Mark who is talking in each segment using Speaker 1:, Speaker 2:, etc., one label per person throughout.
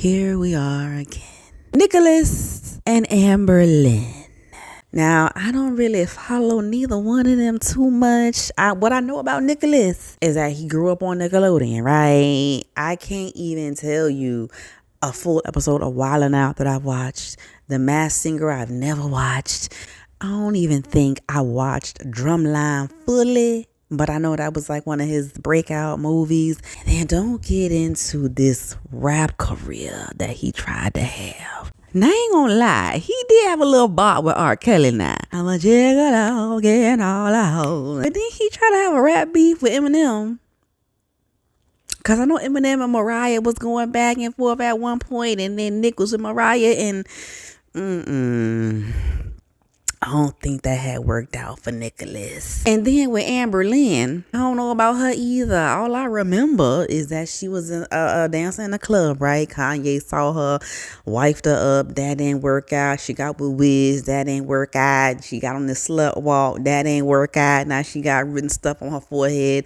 Speaker 1: Here we are again. Nicholas and Amber Lynn. Now, I don't really follow neither one of them too much. What I know about Nicholas is that he grew up on Nickelodeon, right? I can't even tell you a full episode of Wild 'N Out that I've watched. The Masked Singer I've never watched. I don't even think I watched Drumline fully, but I know that was like one of his breakout movies. And then don't get into this rap career that he tried to have. Now, I ain't gonna lie, he did have a little bop with R. Kelly now. I'm a jiggle getting all out. But then he tried to have a rap beef with Eminem. Because I know Eminem and Mariah was going back and forth at one point, and then Nick was with Mariah, and I don't think that had worked out for Nicholas. And then with Amber Lynn, I don't know about her either. All I remember is that she was dancing in a club, right? Kanye saw her, wifed her up. That didn't work out. She got with Wiz. That didn't work out. She got on the slut walk. That didn't work out. Now she got written stuff on her forehead.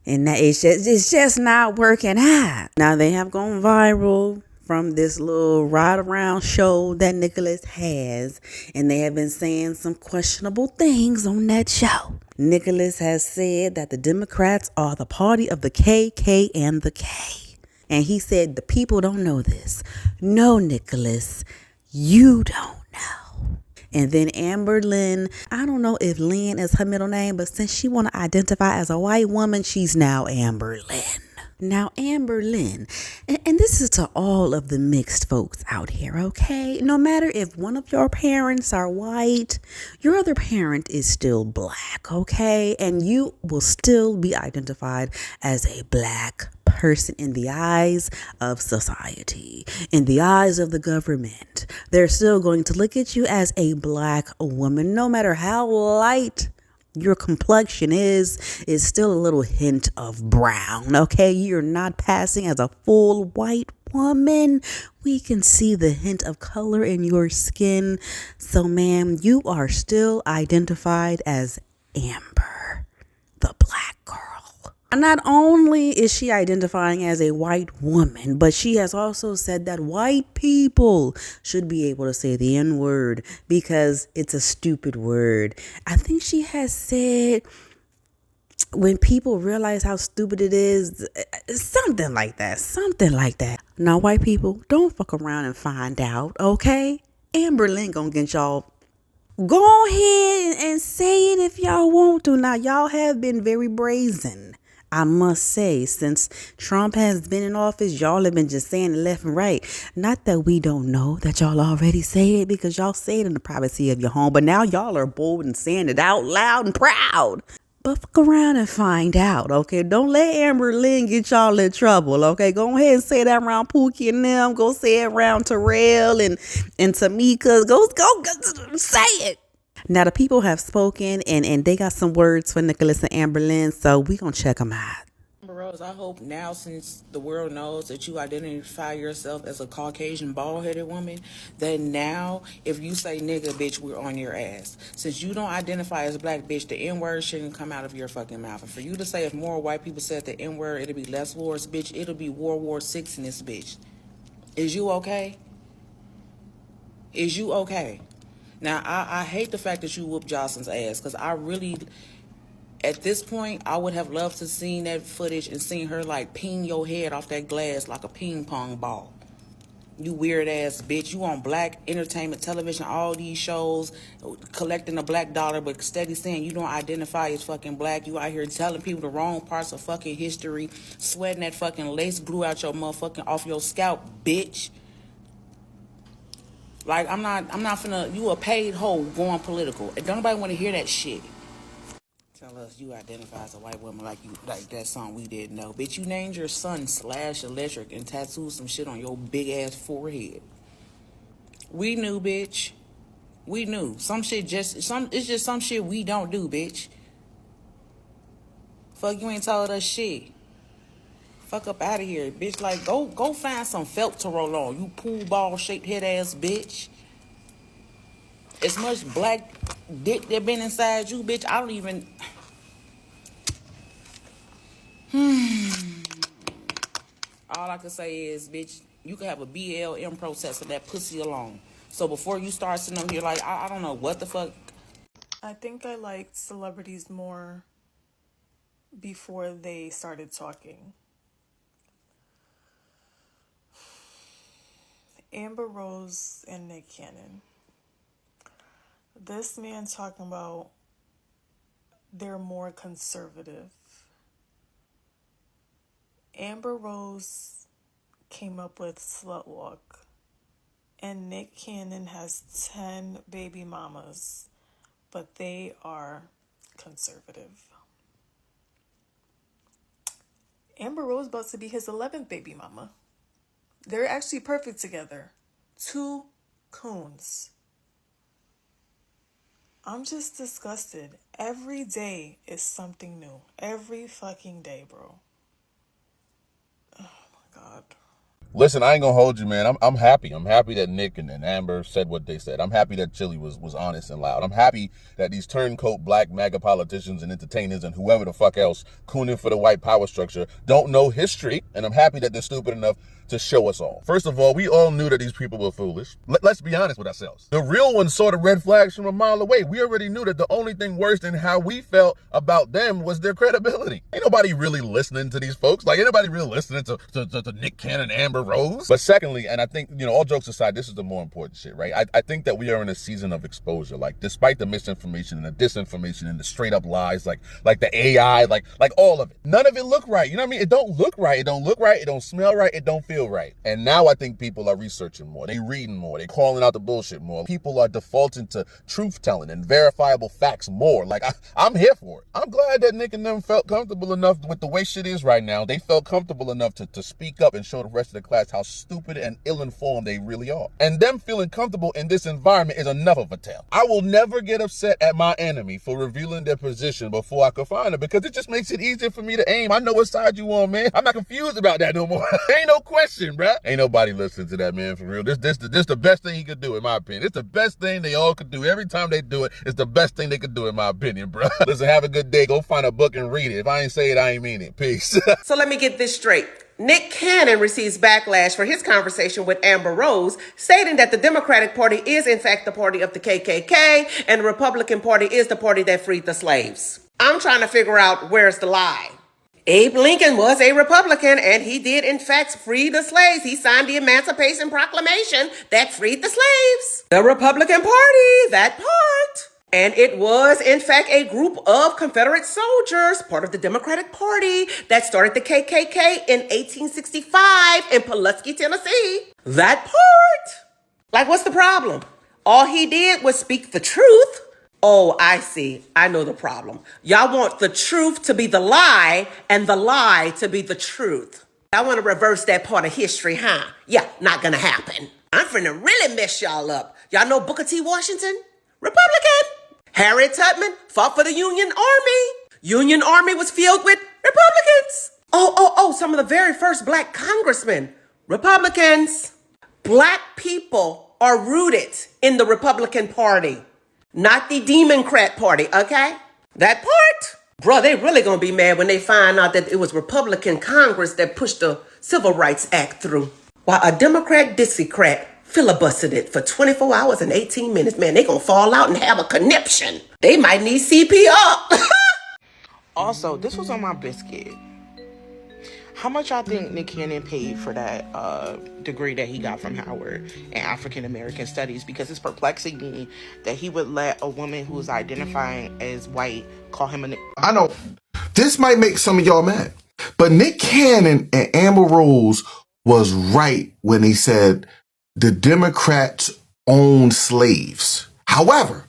Speaker 1: And that it's just not working out. Now they have gone viral from this little ride around show that Nicholas has, and they have been saying some questionable things on that show. Nicholas has said that the Democrats are the party of the KK and the K. And he said the people don't know this. No, Nicholas, you don't know. And then Amber Lynn, I don't know if Lynn is her middle name, but since she want to identify as a white woman, she's now Amber Lynn. Now, Amber Lynn, and this is to all of the mixed folks out here, okay? No matter if one of your parents are white, your other parent is still black, okay? And you will still be identified as a black person in the eyes of society, in the eyes of the government. They're still going to look at you as a black woman, no matter how light your complexion is still a little hint of brown, okay? You're not passing as a full white woman. We can see the hint of color in your skin. So, ma'am, you are still identified as Amber, the black girl. Not only is she identifying as a white woman, but she has also said that white people should be able to say the N-word because it's a stupid word. I think she has said when people realize how stupid it is, something like that. Now, white people, don't fuck around and find out, okay? Amber Lynn gonna get y'all. Go ahead and say it if y'all want to. Now, y'all have been very brazen, I must say. Since Trump has been in office, y'all have been just saying it left and right. Not that we don't know that y'all already say it, because y'all say it in the privacy of your home. But now y'all are bold and saying it out loud and proud. But fuck around and find out, okay? Don't let Amber Lynn get y'all in trouble, okay? Go ahead and say that around Pookie and them. Go say it around Terrell and Tamika. Go say it. Now, the people have spoken, and they got some words for Nicholas and Amber Lynn, so we gonna check them out.
Speaker 2: Rose, I hope now, since the world knows that you identify yourself as a Caucasian bald-headed woman, that now if you say nigga, bitch, we're on your ass. Since you don't identify as a black, bitch, the N-word shouldn't come out of your fucking mouth. And for you to say if more white people said the N-word, it'll be less wars, bitch, it'll be World War VI in this bitch. Is you okay? Is you okay? Now, I hate the fact that you whooped Jocelyn's ass, because I really, at this point, I would have loved to seen that footage and seen her, like, ping your head off that glass like a ping pong ball. You weird ass bitch. You on black entertainment television, all these shows, collecting a black dollar, but steady saying you don't identify as fucking black. You out here telling people the wrong parts of fucking history, sweating that fucking lace glue out your motherfucking, off your scalp, bitch. Like, I'm not finna, you a paid hoe going political. And don't nobody want to hear that shit. Tell us you identify as a white woman like that song we didn't know. Bitch, you named your son Slash Electric and tattooed some shit on your big ass forehead. We knew, bitch. We knew. It's just some shit we don't do, bitch. Fuck, you ain't told us shit. Fuck up out of here, bitch. Like, go find some felt to roll on, you pool ball shaped head ass bitch. As much black dick that been inside you, bitch, I don't even. All I can say is, bitch, You can have a BLM protest that pussy alone. So before you start sitting up here like, I don't know what the fuck.
Speaker 3: I think I liked celebrities more before they started talking. Amber Rose and Nick Cannon. This man talking about they're more conservative. Amber Rose came up with Slut Walk, and Nick Cannon has 10 baby mamas, but they are conservative. Amber Rose about to be his 11th baby mama. They're actually perfect together. Two coons. I'm just disgusted. Every day is something new. Every fucking day, bro. Oh my God.
Speaker 4: Listen, I ain't gonna hold you, man. I'm happy. I'm happy that Nick and Amber said what they said. I'm happy that Chili was honest and loud. I'm happy that these turncoat black MAGA politicians and entertainers and whoever the fuck else cooning for the white power structure don't know history. And I'm happy that they're stupid enough to show us all. First of all, we all knew that these people were foolish. Let's be honest with ourselves. The real ones saw the red flags from a mile away. We already knew that the only thing worse than how we felt about them was their credibility. Ain't nobody really listening to these folks. Like, ain't nobody really listening to Nick Cannon, Amber Rose. But secondly, and I think, all jokes aside, this is the more important shit, right? I think that we are in a season of exposure. Like, despite the misinformation and the disinformation and the straight up lies, like the AI, like all of it. None of it look right. You know what I mean? It don't look right. It don't look right. It don't smell right. It don't feel right. And now I think people are researching more. They reading more. They calling out the bullshit more. People are defaulting to truth telling and verifiable facts more. Like, I'm here for it. I'm glad that Nick and them felt comfortable enough with the way shit is right now. They felt comfortable enough to speak up and show the rest of the class how stupid and ill-informed they really are. And them feeling comfortable in this environment is enough of a tell. I will never get upset at my enemy for revealing their position before I can find them, because it just makes it easier for me to aim. I know what side you on, man. I'm not confused about that no more. Ain't no question, bruh. Ain't nobody listening to that man for real. This the best thing he could do, in my opinion. It's the best thing they all could do. Every time they do it, it's the best thing they could do, in my opinion, bruh. Listen, have a good day. Go find a book and read it. If I ain't say it, I ain't mean it. Peace.
Speaker 5: So let me get this straight. Nick Cannon receives backlash for his conversation with Amber Rose, stating that the Democratic Party is in fact the party of the KKK and the Republican Party is the party that freed the slaves. I'm trying to figure out where's the lie. Abe Lincoln was a Republican and he did in fact free the slaves. He signed the Emancipation Proclamation that freed the slaves. The Republican Party, that part. And it was, in fact, a group of Confederate soldiers, part of the Democratic Party, that started the KKK in 1865 in Pulaski, Tennessee. That part. Like, what's the problem? All he did was speak the truth. Oh, I see. I know the problem. Y'all want the truth to be the lie and the lie to be the truth. I want to reverse that part of history, huh? Yeah, not gonna happen. I'm finna really mess y'all up. Y'all know Booker T. Washington? Republican. Harriet Tubman fought for the Union Army. Union Army was filled with Republicans. Some of the very first black congressmen, Republicans. Black people are rooted in the Republican Party, not the Democrat Party, okay? That part. Bruh, they really gonna be mad when they find out that it was Republican Congress that pushed the Civil Rights Act through, while a Democrat Dixiecrat filibustered it for 24 hours and 18 minutes. Man, they gonna fall out and have a conniption. They might need CPR.
Speaker 2: Also, this was on my biscuit. How much y'all think Nick Cannon paid for that degree that he got from Howard in African American Studies? Because it's perplexing me that he would let a woman who's identifying as white call him a...
Speaker 6: I know this might make some of y'all mad, but Nick Cannon and Amber Rose was right when he said the Democrats own slaves. However,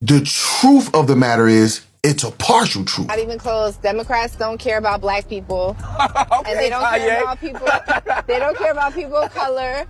Speaker 6: the truth of the matter is it's a partial truth.
Speaker 7: Not even close. Democrats don't care about black people.
Speaker 8: Okay,
Speaker 7: and they don't care about people. They don't care about people of color.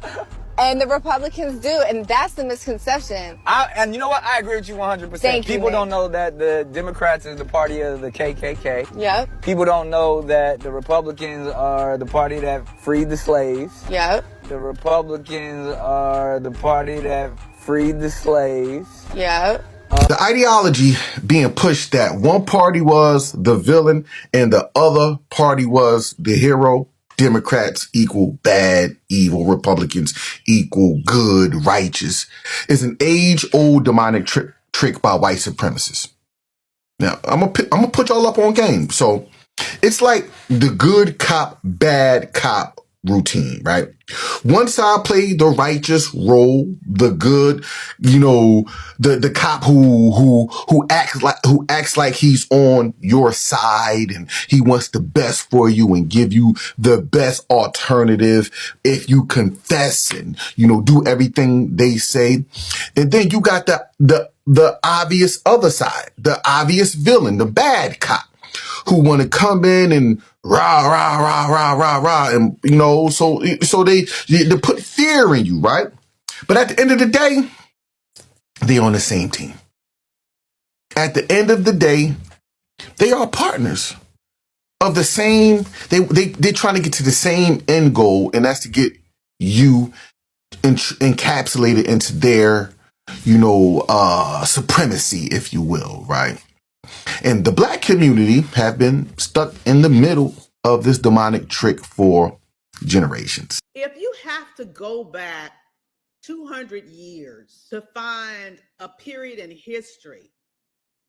Speaker 7: And the Republicans do. And that's the misconception.
Speaker 8: And you know what? I agree with you 100%.
Speaker 7: Thank you,
Speaker 8: People
Speaker 7: Nick.
Speaker 8: don't know that the Democrats is the party of the KKK.
Speaker 7: Yep.
Speaker 8: People don't know that the Republicans are the party that freed the slaves.
Speaker 7: Yep.
Speaker 8: The Republicans are the party that freed the slaves.
Speaker 7: Yep.
Speaker 6: The ideology being pushed that one party was the villain and the other party was the hero, Democrats equal bad, evil. Republicans equal good, righteous. Is an age-old demonic trick by white supremacists. Now, I'm gonna put y'all up on game. So it's like the good cop, bad cop routine, right? One side play the righteous role, the good, the cop who acts like he's on your side and he wants the best for you and give you the best alternative if you confess and do everything they say. And then you got the obvious other side, the obvious villain, the bad cop, who want to come in and rah, rah, rah, rah, rah, rah. And, so they put fear in you, right? But at the end of the day, they're on the same team. At the end of the day, they are partners of the same, they're trying to get to the same end goal, and that's to get you encapsulated into their, supremacy, if you will, right? And the black community have been stuck in the middle of this demonic trick for generations.
Speaker 9: If you have to go back 200 years to find a period in history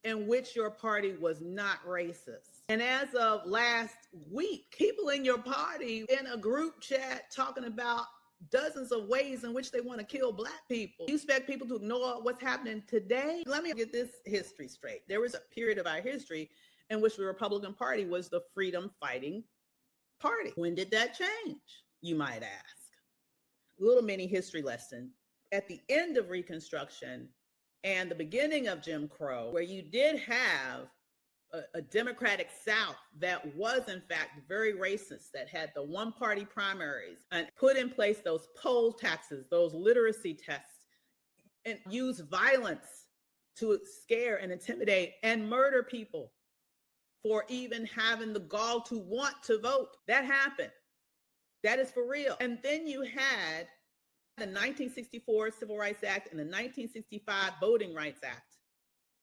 Speaker 9: in which your party was not racist, and as of last week, people in your party in a group chat talking about dozens of ways in which they want to kill black people. You expect people to ignore what's happening today? Let me get this history straight. There was a period of our history in which the Republican Party was the freedom fighting party. When did that change, you might ask? Little mini history lesson. At the end of Reconstruction and the beginning of Jim Crow, where you did have a Democratic South that was in fact very racist, that had the one-party primaries and put in place those poll taxes, those literacy tests, and used violence to scare and intimidate and murder people for even having the gall to want to vote. That happened. That is for real. And then you had the 1964 Civil Rights Act and the 1965 Voting Rights Act.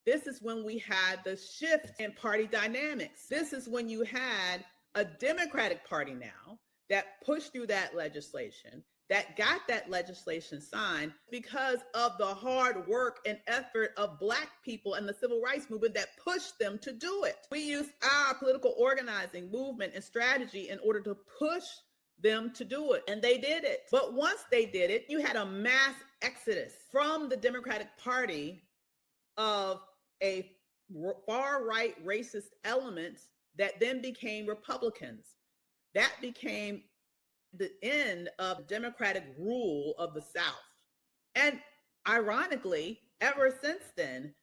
Speaker 9: This is when we had the shift in party dynamics. This is when you had a Democratic Party now that pushed through that legislation, that got that legislation signed because of the hard work and effort of Black people and the civil rights movement that pushed them to do it. We used our political organizing movement and strategy in order to push them to do it, and they did it. But once they did it, you had a mass exodus from the Democratic Party of a far-right racist elements that then became Republicans. That became the end of Democratic rule of the South. And ironically, ever since then,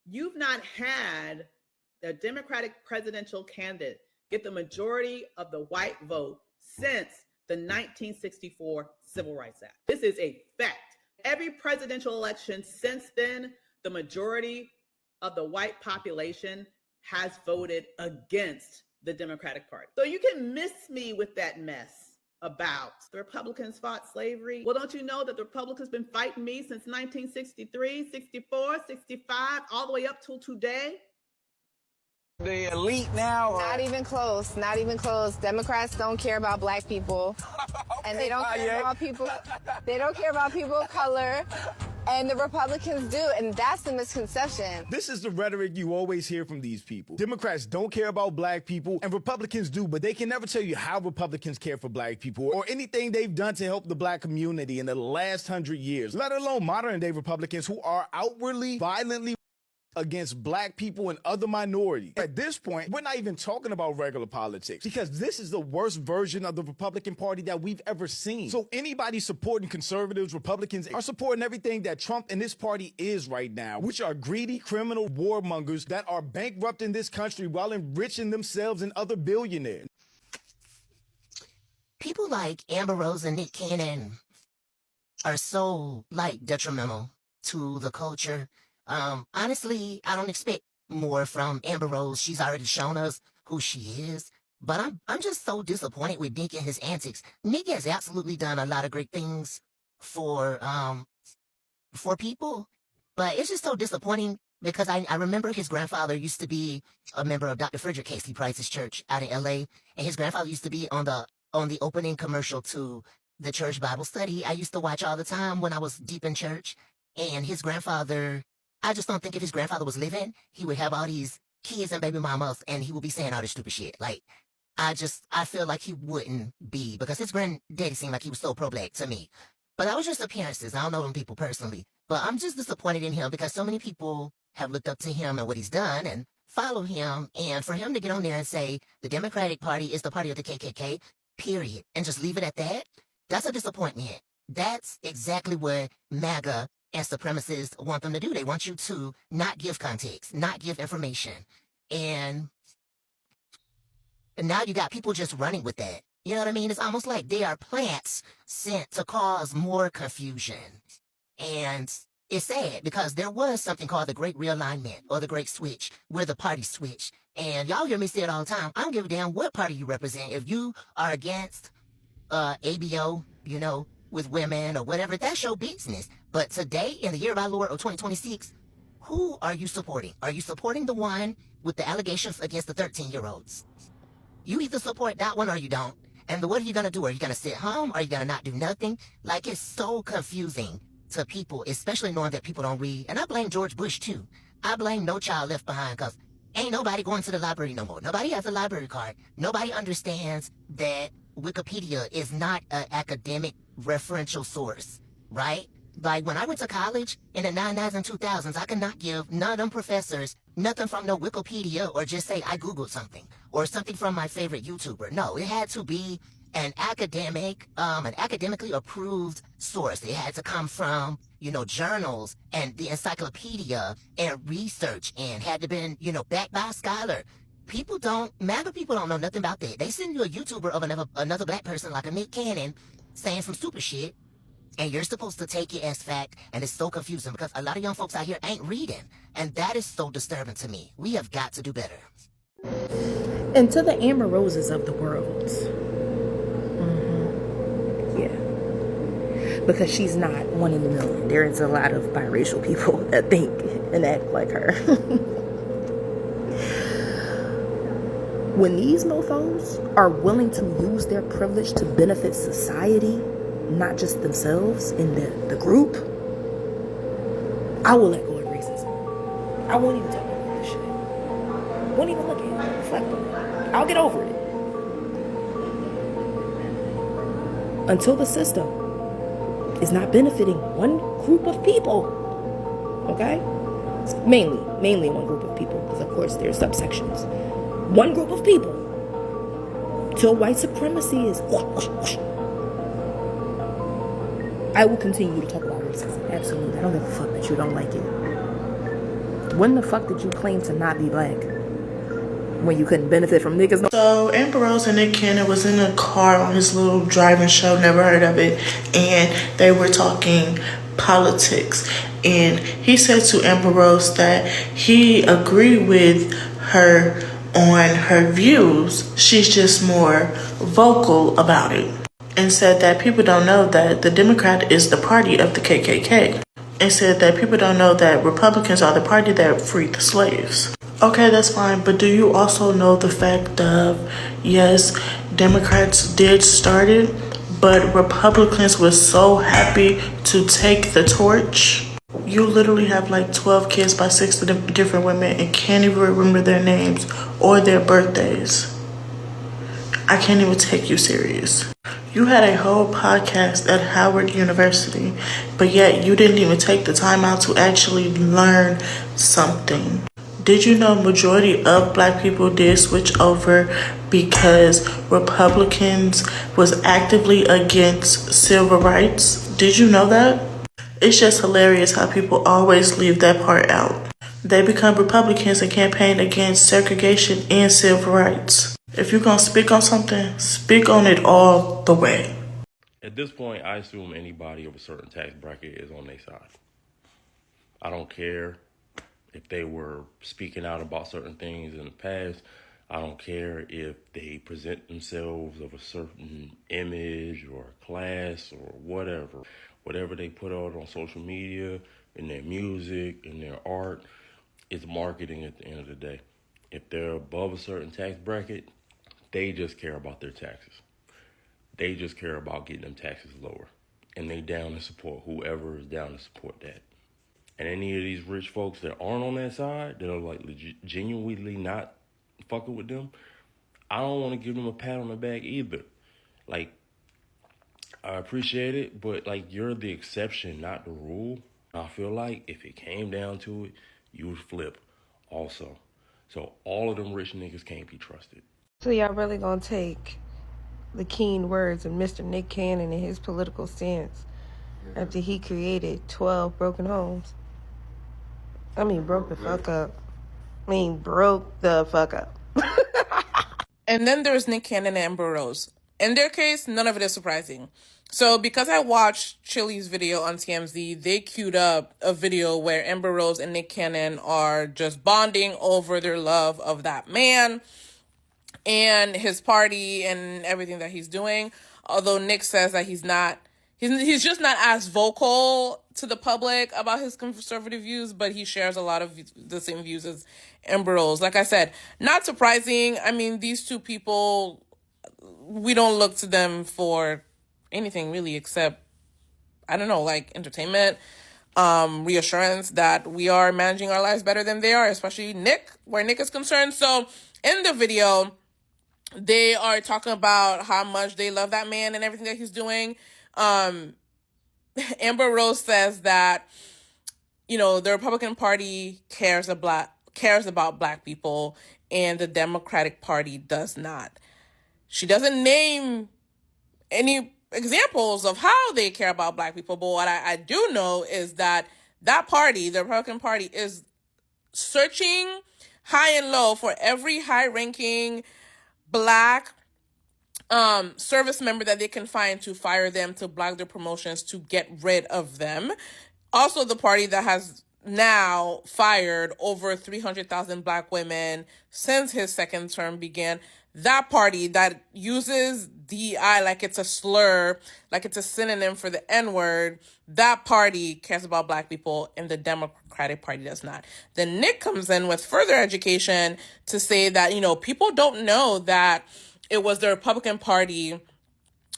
Speaker 9: you've not had a Democratic presidential candidate get the majority of the white vote since the 1964 Civil Rights Act. This is a fact. Every presidential election since then, the majority of the white population has voted against the Democratic Party. So you can miss me with that mess about the Republicans fought slavery. Well, don't you know that the Republicans been fighting me since 1963, 64, 65, all the way up till today?
Speaker 8: The elite now are...
Speaker 7: Not even close. Not even close. Democrats don't care about Black people. And they don't care about people. They don't care about people of color. And the Republicans do, and that's the misconception.
Speaker 10: This is the rhetoric you always hear from these people. Democrats don't care about Black people, and Republicans do, but they can never tell you how Republicans care for Black people or anything they've done to help the Black community in the last 100 years, let alone modern-day Republicans who are outwardly, violently against Black people and other minorities. At this point, we're not even talking about regular politics because this is the worst version of the Republican Party that we've ever seen. So anybody supporting conservatives, Republicans, are supporting everything that Trump and this party is right now, which are greedy criminal warmongers that are bankrupting this country while enriching themselves and other billionaires.
Speaker 11: People like Amber Rose and Nick Cannon are so, detrimental to the culture. Honestly, I don't expect more from Amber Rose. She's already shown us who she is. But I'm just so disappointed with Nick and his antics. Nick has absolutely done a lot of great things for people. But it's just so disappointing because I remember his grandfather used to be a member of Dr. Frederick Casey Price's church out in LA. And his grandfather used to be on the on the opening commercial to the church Bible study I used to watch all the time when I was deep in church. And his grandfather, I just don't think if his grandfather was living, he would have all these kids and baby mamas and he would be saying all this stupid shit. Like, I feel like he wouldn't be because his granddaddy seemed like he was so pro-black to me. But that was just appearances. I don't know them people personally. But I'm just disappointed in him because so many people have looked up to him and what he's done and follow him. And for him to get on there and say the Democratic Party is the party of the KKK, period, and just leave it at that, that's a disappointment. That's exactly what MAGA and supremacists want them to do. They want you to not give context, not give information. And now you got people just running with that. You know what I mean? It's almost like they are plants sent to cause more confusion. And it's sad because there was something called the Great Realignment or the Great Switch, where the party switched. And y'all hear me say it all the time. I don't give a damn what party you represent. If you are against ABO, with women or whatever, that's your business. But today, in the year of our Lord of 2026, who are you supporting? Are you supporting the one with the allegations against the 13-year-olds? You either support that one or you don't. And what are you going to do? Are you going to sit home? Are you going to not do nothing? Like, it's so confusing to people, especially knowing that people don't read. And I blame George Bush, too. I blame No Child Left Behind because ain't nobody going to the library no more. Nobody has a library card. Nobody understands that Wikipedia is not an academic referential source, right? Like, when I went to college in the 90s and 2000s, I could not give none of them professors nothing from no Wikipedia or just say I Googled something or something from my favorite YouTuber. No, it had to be an academically approved source. It had to come from, journals and the encyclopedia and research and had to been, backed by a scholar. MAGA people don't know nothing about that. They send you a YouTuber of another black person like a Nick Cannon saying some stupid shit, and you're supposed to take it as fact, and it's so confusing because a lot of young folks out here ain't reading, and that is so disturbing to me. We have got to do better.
Speaker 12: And to the Amber Roses of the world, yeah, because she's not one in a million. There's a lot of biracial people that think and act like her. When these mofos are willing to use their privilege to benefit society, not just themselves in the group, I will let go of racism. I won't even talk about this shit. Won't even look at it. Reflect on it. I'll get over it. Until the system is not benefiting one group of people. Okay? Mainly one group of people, because of course there's subsections. One group of people. Till white supremacy is I will continue to talk about racism. Absolutely. I don't give a fuck that you don't like it. When the fuck did you claim to not be black? When you couldn't benefit from niggas? No.
Speaker 3: So Amber Rose and Nick Cannon was in a car on his little driving show, never heard of it, and they were talking politics. And he said to Amber Rose that he agreed with her on her views. She's just more vocal about it. And said that people don't know that the Democrat is the party of the KKK. And said that people don't know that Republicans are the party that freed the slaves. Okay, that's fine, but do you also know the fact of, yes, Democrats did start it, but Republicans were so happy to take the torch? You literally have like 12 kids by 6 different women and can't even remember their names or their birthdays. I can't even take you serious. You had a whole podcast at Howard University, but yet you didn't even take the time out to actually learn something. Did you know majority of black people did switch over because Republicans was actively against civil rights? Did you know that? It's just hilarious how people always leave that part out. They become Republicans and campaign against segregation and civil rights. If you're going to speak on something, speak on it all the way.
Speaker 13: At this point, I assume anybody of a certain tax bracket is on their side. I don't care if they were speaking out about certain things in the past. I don't care if they present themselves of a certain image or class or whatever. Whatever they put out on social media, in their music, in their art, it's marketing at the end of the day. If they're above a certain tax bracket, they just care about their taxes. They just care about getting them taxes lower. And they down to support whoever is down to support that. And any of these rich folks that aren't on that side, that are like genuinely not fucking with them, I don't want to give them a pat on the back either. Like, I appreciate it, but like, you're the exception, not the rule. I feel like if it came down to it, you would flip also. So all of them rich niggas can't be trusted.
Speaker 14: So y'all really gonna take the keen words of Mr. Nick Cannon and his political stance after he created 12 broken homes? I mean, broke the fuck up.
Speaker 15: And then there's Nick Cannon and Amber Rose. In their case, none of it is surprising. So because I watched Chili's video on TMZ, they queued up a video where Amber Rose and Nick Cannon are just bonding over their love of that man and his party and everything that he's doing. Although Nick says that he's just not as vocal to the public about his conservative views, but he shares a lot of the same views as Amber Rose. Like I said, not surprising. I mean, these two people, we don't look to them for anything really except, I don't know, like entertainment, reassurance that we are managing our lives better than they are, especially Nick, where Nick is concerned. So in the video, they are talking about how much they love that man and everything that he's doing. Amber Rose says that, you know, the Republican Party cares about black people and the Democratic Party does not. She doesn't name any examples of how they care about black people, but what I do know is that party, the Republican Party, is searching high and low for every high-ranking black service member that they can find to fire them, to block their promotions, to get rid of them. Also, the party that has now fired over 300,000 black women since his second term began. That party that uses DEI like it's a slur, like it's a synonym for the N-word, that party cares about black people and the Democratic Party does not. Then Nick comes in with further education to say that, you know, people don't know that it was the Republican Party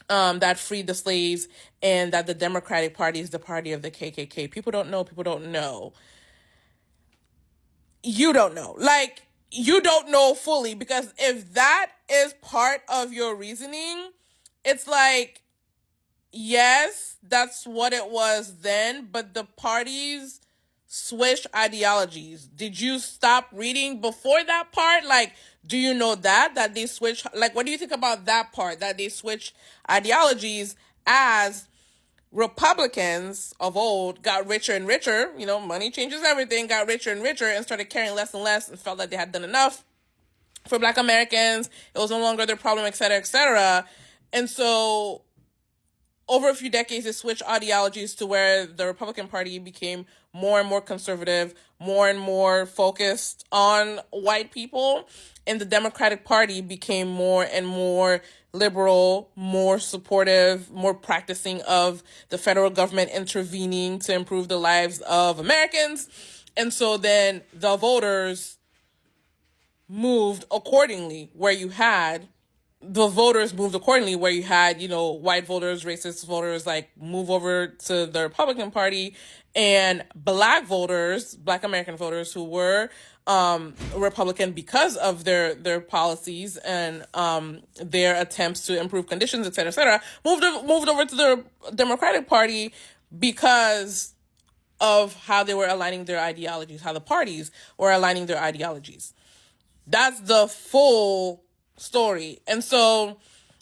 Speaker 15: that freed the slaves and that the Democratic Party is the party of the KKK. People don't know. You don't know. Like, you don't know fully, because if that is part of your reasoning, it's like, yes, that's what it was then, but the parties switch ideologies. Did you stop reading before that part? Like, do you know that they switch? Like, what do you think about that part, that they switch ideologies as Republicans of old got richer and richer? You know, money changes everything, got richer and richer and started caring less and less and felt like they had done enough for black Americans. It was no longer their problem, et cetera, et cetera. And so over a few decades, it switched ideologies to where the Republican Party became more and more conservative, more and more focused on white people, and the Democratic Party became more and more liberal, more supportive, more practicing of the federal government intervening to improve the lives of Americans. And so then the voters moved accordingly, where you had you know, white voters, racist voters, like, move over to the Republican Party, and black American voters who were Republican because of their policies and their attempts to improve conditions, et cetera, moved over to the Democratic Party because of how they were aligning their ideologies, how the parties were aligning their ideologies. That's the full story. And so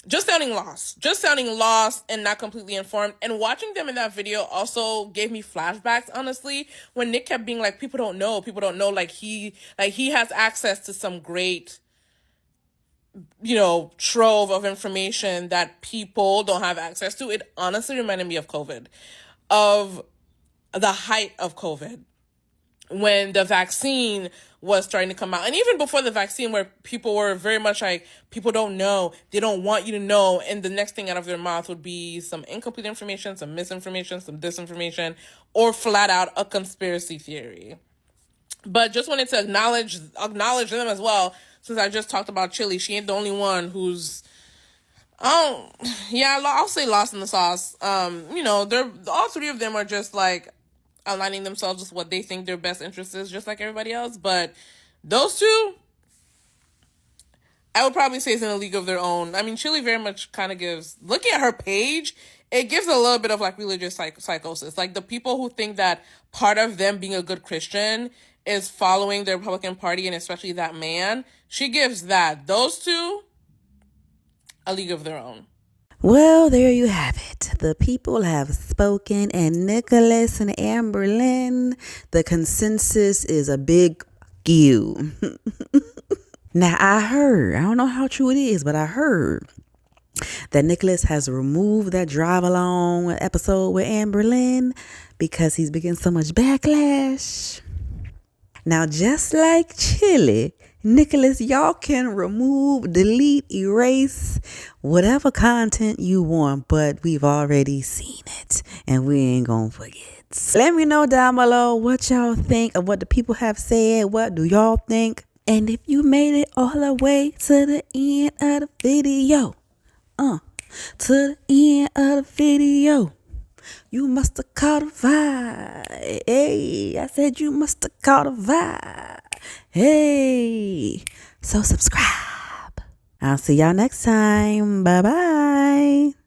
Speaker 15: just sounding lost and not completely informed. And watching them in that video also gave me flashbacks, honestly, when Nick kept being like, people don't know, like he has access to some great, you know, trove of information that people don't have access to. It honestly reminded me of COVID, of the height of COVID, when the vaccine was starting to come out. And even before the vaccine, where people were very much like, people don't know, they don't want you to know. And the next thing out of their mouth would be some incomplete information, some misinformation, some disinformation, or flat out a conspiracy theory. But just wanted to acknowledge them as well, since I just talked about Chili. She ain't the only one who's Yeah, I'll say lost in the sauce. They're all three of them are just like aligning themselves with what they think their best interest is, just like everybody else. But those two, I would probably say is in a league of their own. I mean, Chili very much kind of gives, looking at her page, it gives a little bit of like religious psychosis. Like the people who think that part of them being a good Christian is following the Republican Party, and especially that man, she gives that. Those two, a league of their own.
Speaker 1: Well, there you have it. The people have spoken, and Nicholas and Amberlynn, the consensus is a big you. Now, I don't know how true it is, but I heard that Nicholas has removed that drive along episode with Amberlynn because he's been getting so much backlash. Now, just like Chili, Nicholas, y'all can remove, delete, erase whatever content you want, but we've already seen it and we ain't gonna forget. Let me know down below what y'all think of what the people have said. What do y'all think? And if you made it all the way to the end of the video, to the end of the video, you must have caught a vibe. Hey, I said you must have caught a vibe. Hey, so subscribe. I'll see y'all next time. Bye-bye.